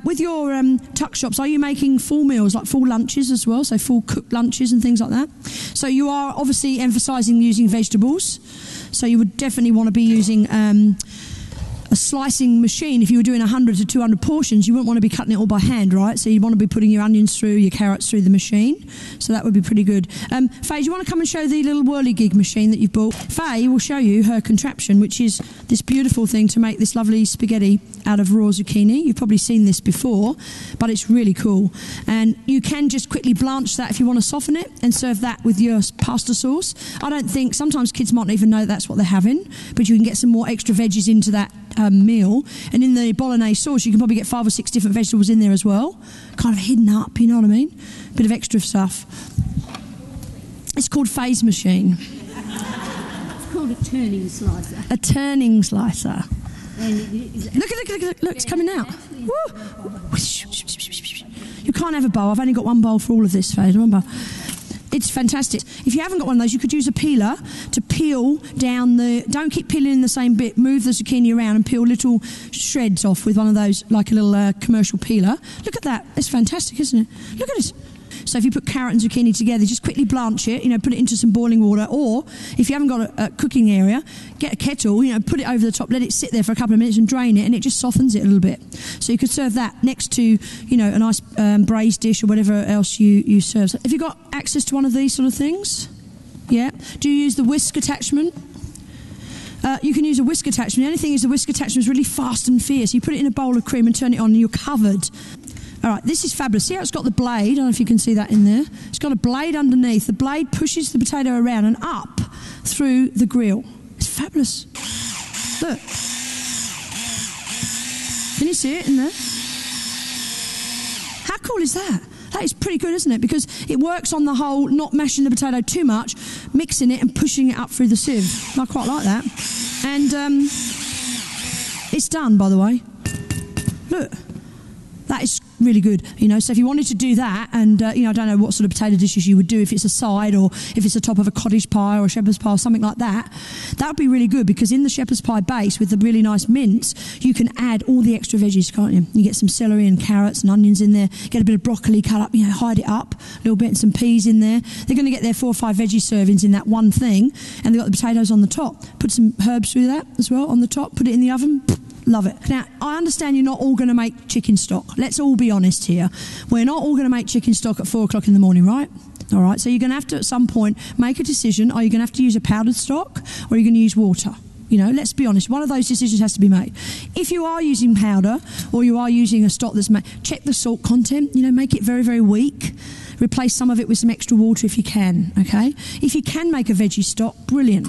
with your tuck shops, are you making full meals, like full lunches as well? So full cooked lunches and things like that? So you are obviously emphasising using vegetables. So you would definitely want to be using a slicing machine. If you were doing 100 to 200 portions, you wouldn't want to be cutting it all by hand, right? So you'd want to be putting your onions through, your carrots through the machine. So that would be pretty good. Faye, do you want to come and show the little whirligig machine that you've bought? Faye will show you her contraption, which is this beautiful thing to make this lovely spaghetti out of raw zucchini. You've probably seen this before, but it's really cool. And you can just quickly blanch that if you want to soften it and serve that with your pasta sauce. I don't think, sometimes kids might not even know that's what they're having, but you can get some more extra veggies into that meal. And in the bolognese sauce, you can probably get 5 or 6 different vegetables in there as well. Kind of hidden up, you know what I mean? Bit of extra stuff. It's called Faye's machine. It's called a turning slicer. A turning slicer. And Look, it's coming out. Woo. You can't have a bowl. I've only got one bowl for all of this, Faye. One bowl. It's fantastic. If you haven't got one of those, you could use a peeler to peel down the... Don't keep peeling in the same bit. Move the zucchini around and peel little shreds off with one of those, like a little commercial peeler. Look at that. It's fantastic, isn't it? Look at this. So if you put carrot and zucchini together, just quickly blanch it, put it into some boiling water. Or if you haven't got a cooking area, get a kettle, put it over the top, let it sit there for a couple of minutes and drain it, and it just softens it a little bit. So you could serve that next to, a nice braised dish or whatever else you serve. So have you got access to one of these sort of things? Yeah. Do you use the whisk attachment? You can use a whisk attachment. The only thing is the whisk attachment is really fast and fierce. You put it in a bowl of cream and turn it on and you're covered. All right, this is fabulous. See how it's got the blade? I don't know if you can see that in there. It's got a blade underneath. The blade pushes the potato around and up through the grill. It's fabulous. Look. Can you see it in there? How cool is that? That is pretty good, isn't it? Because it works on the whole not mashing the potato too much, mixing it and pushing it up through the sieve. I quite like that. And it's done, by the way. Look. That is really good, So if you wanted to do that, and I don't know what sort of potato dishes you would do, if it's a side or if it's the top of a cottage pie or a shepherd's pie or something like that, that would be really good because in the shepherd's pie base with the really nice mince, you can add all the extra veggies, can't you? You get some celery and carrots and onions in there, get a bit of broccoli cut up, hide it up, a little bit, and some peas in there. They're going to get their 4 or 5 veggie servings in that one thing, and they've got the potatoes on the top. Put some herbs through that as well on the top, put it in the oven. Love it. Now, I understand you're not all going to make chicken stock. Let's all be honest here. We're not all going to make chicken stock at 4 o'clock in the morning, right? All right, so you're going to have to, at some point, make a decision. Are you going to have to use a powdered stock or are you going to use water? Let's be honest. One of those decisions has to be made. If you are using powder or you are using a stock that's made, check the salt content. Make it very, very weak. Replace some of it with some extra water if you can, okay? If you can make a veggie stock, brilliant,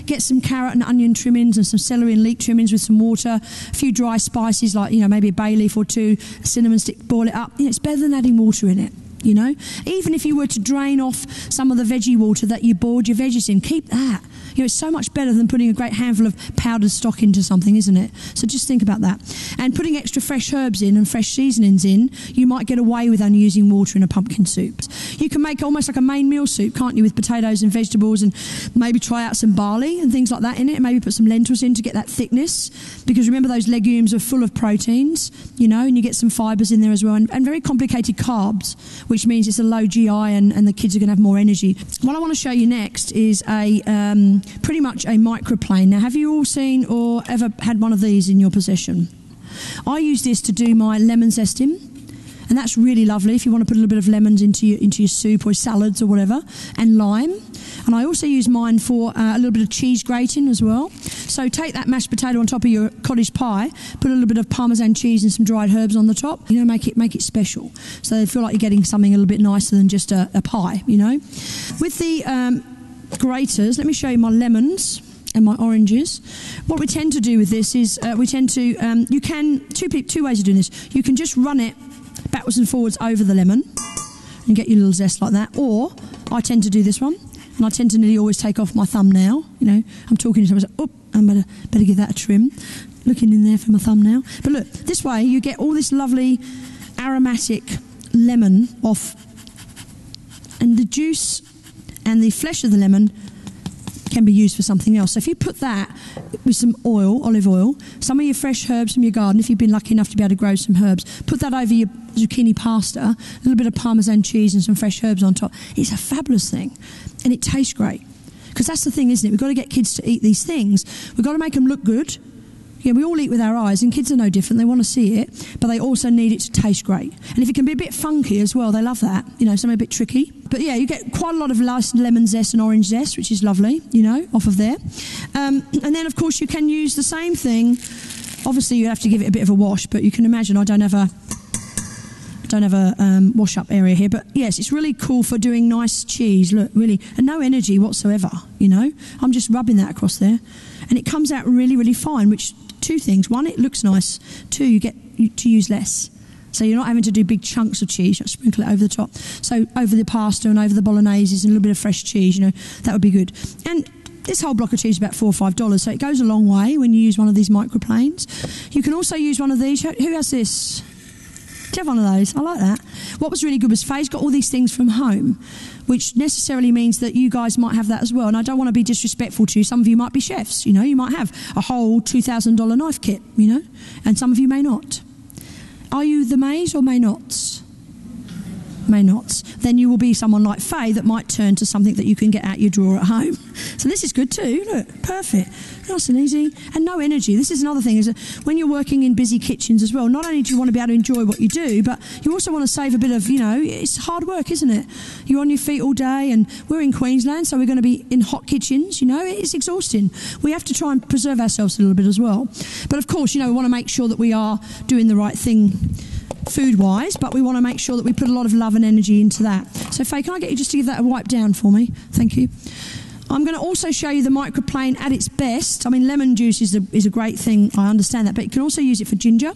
Get some carrot and onion trimmings and some celery and leek trimmings with some water, a few dry spices like, maybe a bay leaf or 2, a cinnamon stick, boil it up. It's better than adding water in it. Even if you were to drain off some of the veggie water that you boiled your veggies in, keep that. It's so much better than putting a great handful of powdered stock into something, isn't it? So just think about that. And putting extra fresh herbs in and fresh seasonings in, you might get away with only using water in a pumpkin soup. You can make almost like a main meal soup, can't you, with potatoes and vegetables, and maybe try out some barley and things like that in it, and maybe put some lentils in to get that thickness, because remember those legumes are full of proteins, and you get some fibres in there as well, and very complicated carbs, which means it's a low GI and the kids are going to have more energy. What I want to show you next is pretty much a microplane. Now, have you all seen or ever had one of these in your possession? I use this to do my lemon zesting, and that's really lovely if you want to put a little bit of lemons into your soup or salads or whatever, and lime. And I also use mine for a little bit of cheese grating as well. So take that mashed potato on top of your cottage pie, put a little bit of Parmesan cheese and some dried herbs on the top, make it special. So they feel like you're getting something a little bit nicer than just a pie, With the graters, let me show you my lemons and my oranges. What we tend to do with this is you can, two ways of doing this. You can just run it backwards and forwards over the lemon and get your little zest like that, or I tend to do this one, and I tend to nearly always take off my thumbnail. I'm talking to someone, I say, I better give that a trim. Looking in there for my thumbnail. But look, this way you get all this lovely aromatic lemon off, and the juice and the flesh of the lemon can be used for something else. So if you put that with some oil, olive oil, some of your fresh herbs from your garden, if you've been lucky enough to be able to grow some herbs, put that over your zucchini pasta, a little bit of Parmesan cheese and some fresh herbs on top. It's a fabulous thing, and it tastes great. Because that's the thing, isn't it? We've got to get kids to eat these things. We've got to make them look good. Yeah, we all eat with our eyes, and kids are no different. They want to see it, but they also need it to taste great. And if it can be a bit funky as well, they love that. You know, something a bit tricky. But yeah, you get quite a lot of nice lemon zest and orange zest, which is lovely, you know, off of there. And then, of course, you can use the same thing. Obviously, you have to give it a bit of a wash, but you can imagine I don't have a wash-up area here. But yes, it's really cool for doing nice cheese. Look, really, and no energy whatsoever, you know. I'm just rubbing that across there. And it comes out really, really fine, which... two things. One, it looks nice. Two, you get to use less. So you're not having to do big chunks of cheese. You sprinkle it over the top. So over the pasta and over the bolognese and a little bit of fresh cheese, you know, that would be good. And this whole block of cheese is about $4 or $5, so it goes a long way when you use one of these microplanes. You can also use one of these. Who has this? Do you have one of those? I like that. What was really good was Faye's got all these things from home, which necessarily means that you guys might have that as well. And I don't want to be disrespectful to you. Some of you might be chefs, you know. You might have a whole $2,000 knife kit, you know, and some of you may not. Are you the mays or may nots? May nots. Then you will be someone like Faye that might turn to something that you can get out your drawer at home. So this is good too. Look, perfect. Nice and easy. And no energy. This is another thing, is that when you're working in busy kitchens as well, not only do you want to be able to enjoy what you do, but you also want to save a bit of, you know, it's hard work, isn't it? You're on your feet all day, and we're in Queensland, so we're going to be in hot kitchens, you know, it's exhausting. We have to try and preserve ourselves a little bit as well. But of course, you know, we want to make sure that we are doing the right thing food-wise, but we want to make sure that we put a lot of love and energy into that. So Faye, can I get you just to give that a wipe down for me? Thank you. I'm going to also show you the microplane at its best. I mean, lemon juice is a great thing, I understand that, but you can also use it for ginger,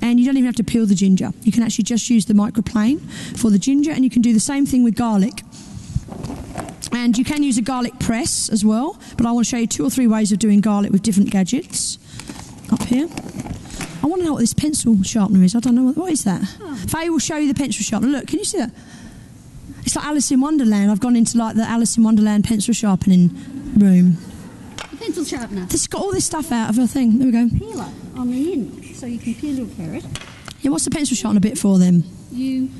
and you don't even have to peel the ginger. You can actually just use the microplane for the ginger, and you can do the same thing with garlic. And you can use a garlic press as well, but I want to show you 2 or 3 ways of doing garlic with different gadgets. Up here. I want to know what this pencil sharpener is. I don't know. What is that? Oh. Faye will show you the pencil sharpener. Look, can you see that? It's like Alice in Wonderland. I've gone into like the Alice in Wonderland pencil sharpening room. The pencil sharpener. This has got all this stuff out of her thing. There we go. Peeler on the end, so you can peel your carrot. Yeah, what's the pencil sharpener bit for then? You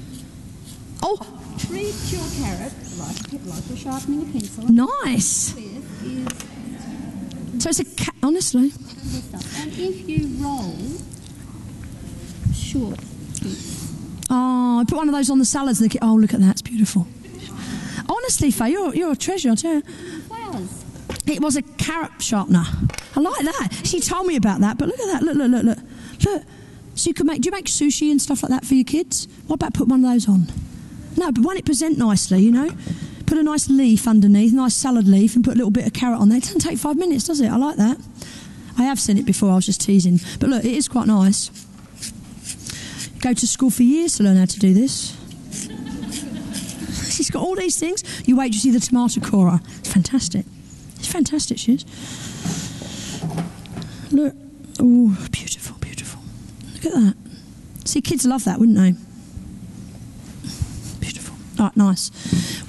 treat your carrot like you're sharpening a pencil. Nice. So it's a honestly. And if you roll short bits. Oh, I put one of those on the salads. And oh, look at that. It's beautiful. Honestly, Faye, you're a treasure, I tell you. Flowers. It was a carrot sharpener. I like that. She told me about that, but look at that. Look. So you can do you make sushi and stuff like that for your kids? What about put one of those on? No, but won't it present nicely, you know? Put a nice leaf underneath, nice salad leaf, and put a little bit of carrot on there. It doesn't take 5 minutes, does it? I like that. I have seen it before, I was just teasing. But look, it is quite nice. Go to school for years to learn how to do this. She's got all these things. You wait to see the tomato cora. It's fantastic. It's fantastic, she is. Look. Oh, beautiful, beautiful. Look at that. See, kids love that, wouldn't they? Beautiful. All right, nice.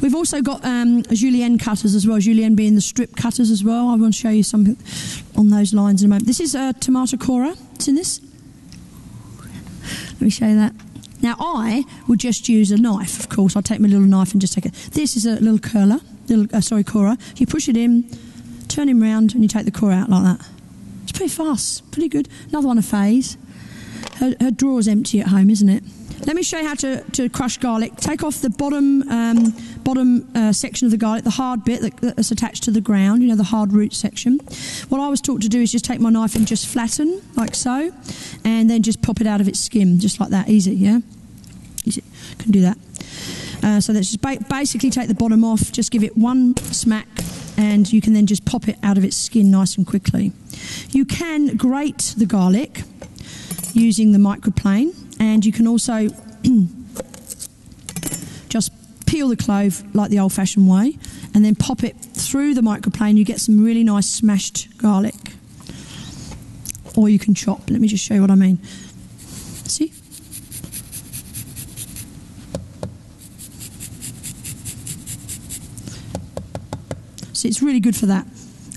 We've also got julienne cutters as well. Julienne being the strip cutters as well. I want to show you something on those lines in a moment. This is a tomato cora. It's in this. Let me show you that. Now, I would just use a knife, of course. I'll take my little knife and just take it. This is a little cora. You push it in, turn him round, and you take the cora out like that. It's pretty fast, pretty good. Another one of Faye's. Her drawer's empty at home, isn't it? Let me show you how to crush garlic. Take off the bottom section of the garlic, the hard bit that's attached to the ground, you know, the hard root section. What I was taught to do is just take my knife and just flatten, like so, and then just pop it out of its skin, just like that. Easy, yeah? Easy. Can do that. So let's just basically take the bottom off, just give it one smack, and you can then just pop it out of its skin nice and quickly. You can grate the garlic using the microplane, and you can also just peel the clove like the old-fashioned way and then pop it through the microplane. You get some really nice smashed garlic. Or you can chop. Let me just show you what I mean. See? So it's really good for that.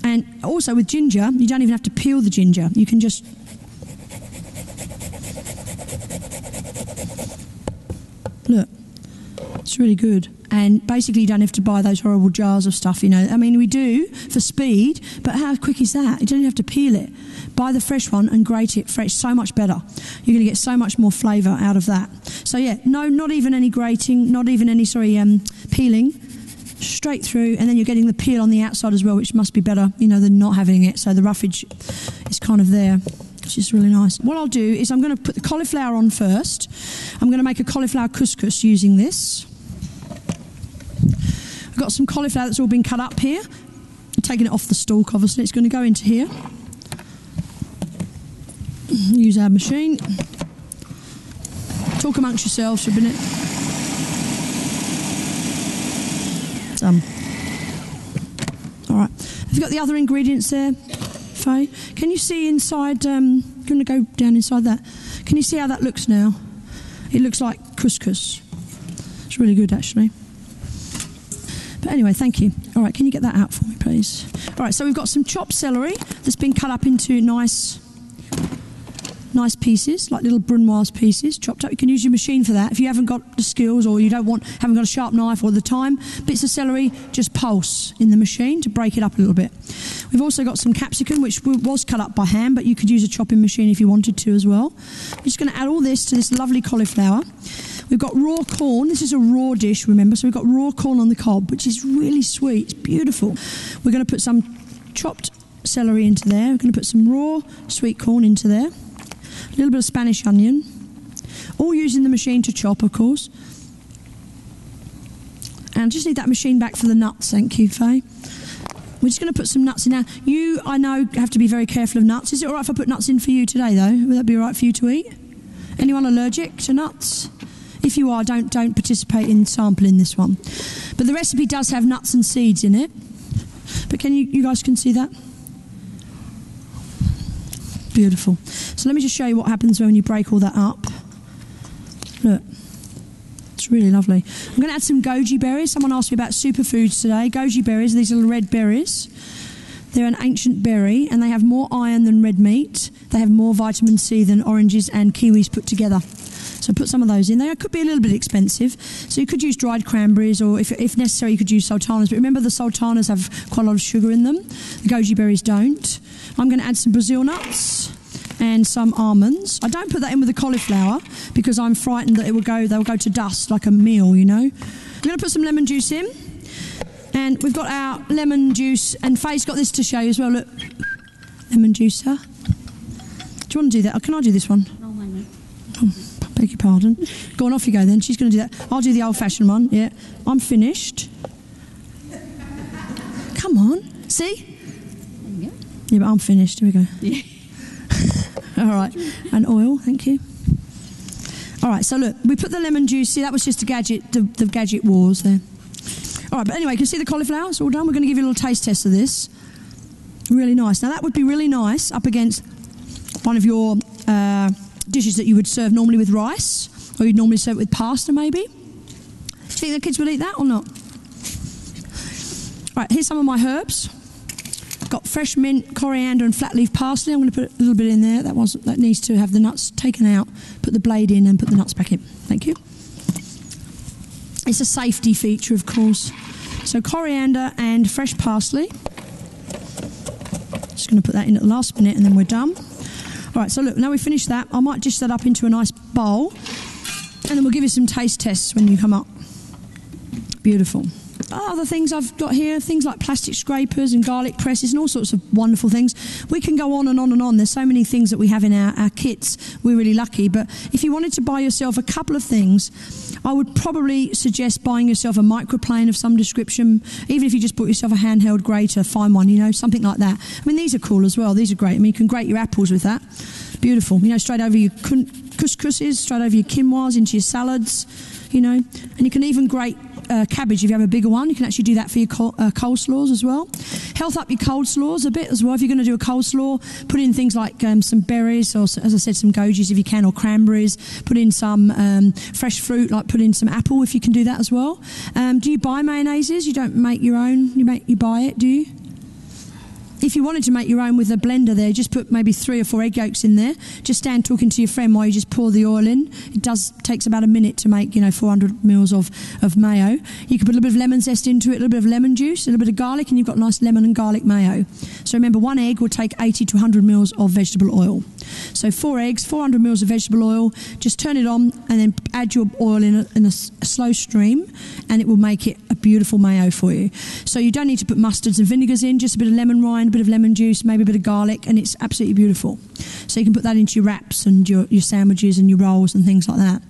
And also with ginger, you don't even have to peel the ginger. You can just... Look, it's really good. And basically you don't have to buy those horrible jars of stuff, you know. I mean, we do for speed, but how quick is that? You don't even have to peel it. Buy the fresh one and grate it fresh, so much better. You're going to get so much more flavour out of that. So yeah, no, not even any grating, not even any, peeling. Straight through, and then you're getting the peel on the outside as well, which must be better, you know, than not having it. So the roughage is kind of there, which is really nice. What I'll do is I'm going to put the cauliflower on first. I'm going to make a cauliflower couscous using this. I've got some cauliflower that's all been cut up here. I'm taking it off the stalk, obviously. It's going to go into here. Use our machine. Talk amongst yourselves for a minute. All right. Have you got the other ingredients there, Faye? Can you see inside? I'm going to go down inside that. Can you see how that looks now? It looks like couscous. It's really good, actually. But anyway, thank you. All right, can you get that out for me, please? All right, so we've got some chopped celery that's been cut up into nice pieces, like little brunoise pieces, chopped up. You can use your machine for that. If you haven't got the skills or you haven't got a sharp knife or the time, bits of celery, just pulse in the machine to break it up a little bit. We've also got some capsicum, which was cut up by hand, but you could use a chopping machine if you wanted to as well. I'm just going to add all this to this lovely cauliflower. We've got raw corn. This is a raw dish, remember, so we've got raw corn on the cob, which is really sweet. It's beautiful. We're going to put some chopped celery into there. We're going to put some raw sweet corn into there. A little bit of Spanish onion, all using the machine to chop, of course. And I just need that machine back for the nuts, thank you, Faye. We're just going to put some nuts in now. You, I know, have to be very careful of nuts. Is it all right if I put nuts in for you today, though? Would that be all right for you to eat? Anyone allergic to nuts? If you are, don't participate in sampling this one. But the recipe does have nuts and seeds in it. But you guys can see that? Beautiful. So let me just show you what happens when you break all that up. Look, it's really lovely. I'm going to add some goji berries. Someone asked me about superfoods today. Goji berries, these little red berries. They're an ancient berry and they have more iron than red meat. They have more vitamin C than oranges and kiwis put together. So put some of those in there. It could be a little bit expensive. So you could use dried cranberries or if necessary you could use sultanas. But remember the sultanas have quite a lot of sugar in them. The goji berries don't. I'm going to add some Brazil nuts and some almonds. I don't put that in with the cauliflower because I'm frightened that they'll go to dust like a meal, you know. I'm going to put some lemon juice in. And we've got our lemon juice, and Faye's got this to show you as well. Look, lemon juicer. Do you want to do that? Or can I do this one? Oh, wait a minute. Oh, beg your pardon. Go on, off you go then. She's going to do that. I'll do the old-fashioned one. Yeah, I'm finished. Come on. See? There you go. Yeah, but I'm finished. Here we go. Yeah. All right. And oil, thank you. All right, so look, we put the lemon juice. See, that was just a gadget, the gadget wars there. All right, but anyway, you can see the cauliflower. It's all done. We're going to give you a little taste test of this. Really nice. Now, that would be really nice up against one of your dishes that you would serve normally with rice, or you'd normally serve it with pasta, maybe. Do you think the kids would eat that or not? All right, here's some of my herbs. Got fresh mint, coriander and flat leaf parsley. I'm going to put a little bit in there. That needs to have the nuts taken out. Put the blade in and put the nuts back in. Thank you. It's a safety feature, of course. So coriander and fresh parsley. Just going to put that in at the last minute and then we're done. All right, so look, now we've finished that, I might dish that up into a nice bowl and then we'll give you some taste tests when you come up. Beautiful. Other things I've got here, things like plastic scrapers and garlic presses and all sorts of wonderful things. We can go on and on and on. There's so many things that we have in our kits. We're really lucky. But if you wanted to buy yourself a couple of things, I would probably suggest buying yourself a microplane of some description, even if you just bought yourself a handheld grater, fine one, you know, something like that. I mean, these are cool as well. These are great. I mean, you can grate your apples with that. Beautiful. You know, straight over your couscouses, straight over your quinoas into your salads, you know. And you can even grate cabbage if you have a bigger one. You can actually do that for your coleslaws as well. Health up your coleslaws a bit as well. If you're going to do a coleslaw, put in things like some berries, or as I said, some gojies if you can, or cranberries. Put in some fresh fruit, like put in some apple if you can do that as well. Do you buy mayonnaises? You don't make your own? You buy it, do you? If you wanted to make your own with a blender there, just put maybe 3 or 4 egg yolks in there. Just stand talking to your friend while you just pour the oil in. It takes about a minute to make, 400 mils of mayo. You can put a little bit of lemon zest into it, a little bit of lemon juice, a little bit of garlic, and you've got nice lemon and garlic mayo. So remember, 1 egg will take 80 to 100 mils of vegetable oil. So 4 eggs, 400 mils of vegetable oil. Just turn it on and then add your oil in a slow stream, and it will make it a beautiful mayo for you. So you don't need to put mustards and vinegars in, just a bit of lemon rind, a bit of lemon juice, maybe a bit of garlic, and it's absolutely beautiful. So you can put that into your wraps and your sandwiches and your rolls and things like that.